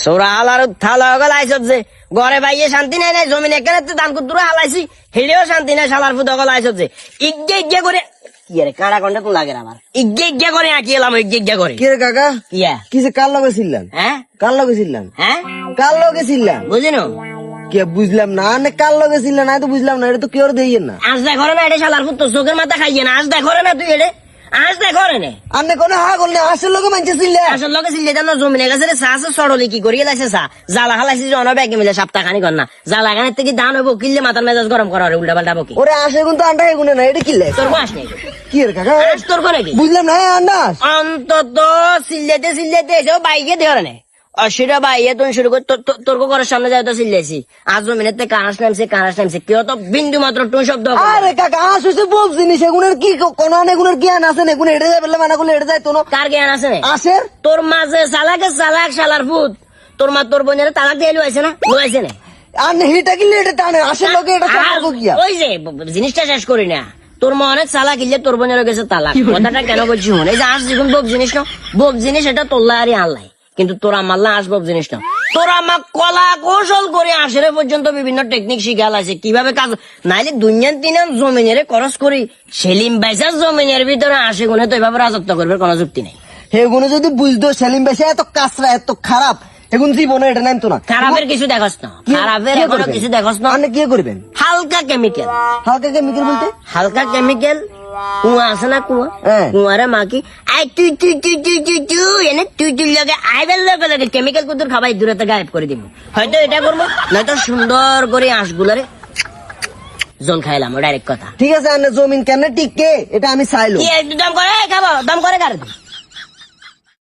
সোরা হালার থালা গলাইছত যে ঘরে বাইয়ে শান্তি নাই নাই জমিন এখানে দান কুতুরে হালাইছি হেলেও শান্তি নাই শালার ফুদ গলাইছত যে ইজ্ঞে করে কি রে কাড়া কন্ডা তো লাগে আমার ইজ্ঞে করে আঁকি এলাম ইজ্ঞে করে কি রে কাকা কিয়া কি যে কার লগে ছিলেন হ্যাঁ কার লগে ছিলেন হ্যাঁ কার লগে ছিলেন বুঝিনো কে বুঝলাম না না কার লগে ছিলেন আমি তো বুঝলাম না এটা তো কেউ দেইয়েন না আজ দেখো না এটা শালার ফুদ তোর চোখের মাথা খাইয়ে না আজ দেখো না তুই এটা আজ দেখো রে আন্নে কোনো হা করলে আসল লগে মানছে ছিলেন আসল লোকে ছিল জানো জমিনে গেছে রে সাসে সরলি কি করিয়ে লাইছে সা জালা হালাইছে যে অনবে মিলে সপ্তাহ খানি কর না জালা গানের থেকে দান হইব কিনলে মাথার মেজাজ গরম করা উল্টা পাল্টা বকি ওরে আসে কিন্তু আন্ডা এগুনে না এটা কি লে তোর বাস নেই কি রে কাকা আজ তোর করে কি বুঝলাম না আন্ডা অন্তত সিল্লেতে এসেও বাইকে ধরে নেই অশিরা বাইয়ে তুমি শুরু করে তোর ঘরের সামনে যাই তো সিল্লেছি আজ জমিনের থেকে কানাস নামছে কেউ তো বিন্দু মাত্র টুন শব্দ আরে কাকা আসছে বলছি নি সেগুনের কি কোন এগুনের জ্ঞান আছে না এগুনে এটা যায় বললে মানা করলে এটা যায় তো কার জ্ঞান আছে না আসে তোর মাঝে চালাক শালার ফুট তোর মা তোর বোনের তালাক দিয়ে লুয়াইছে না লুয়াইছে না আর হিটা কি এটা টানে আসল লগে এটা সম্পর্ক কি ওই যে জিনিসটা শেষ করি না তোর মা অনেক চালাক ইলে তোর বোনের গেছে তালাক কথাটা কেন বলছি মনে এই যে আস যখন বক জিনিস না বক জিনিস এটা তোল্লা আরই আল্লাহ কিন্তু তোরা মাল্লা আসবো জিনিস না তোরা আমার কলা কৌশল করে আসরে পর্যন্ত বিভিন্ন টেকনিক শিখা আছে কিভাবে কাজ নাইলে দুনিয়ার দিন জমিনের খরচ করি সেলিম বাইসার জমিনের ভিতরে আসে গুনে তো এভাবে রাজত্ব করবে কোনো যুক্তি নেই সেগুলো যদি বুঝতো সেলিম বেশে এত কাঁচরা এত খারাপ এখন জীবনে এটা নাম তো না খারাপের কিছু দেখস না খারাপের এখনো কিছু দেখস না আপনি কি করবেন হালকা কেমিক্যাল হালকা কেমিক্যাল বলতে হালকা কেমিক্যাল কুয়া আছে না কুয়া হ্যাঁ। কুয়ারে মাকি আই তুই এনে তুই লগে আইবেল লগে কেমিক্যাল কুতুর খাবাই দূরতে গায়েব করে দিব হয়তো এটা করবো নয়তো সুন্দর করে আঁশগুলারে জল খাইলাম ডাইরেক্ট কথা ঠিক আছে আপনি জমিন কেন টিকে এটা আমি চাইলো কি একটু দাম করে খাবো দাম করে কার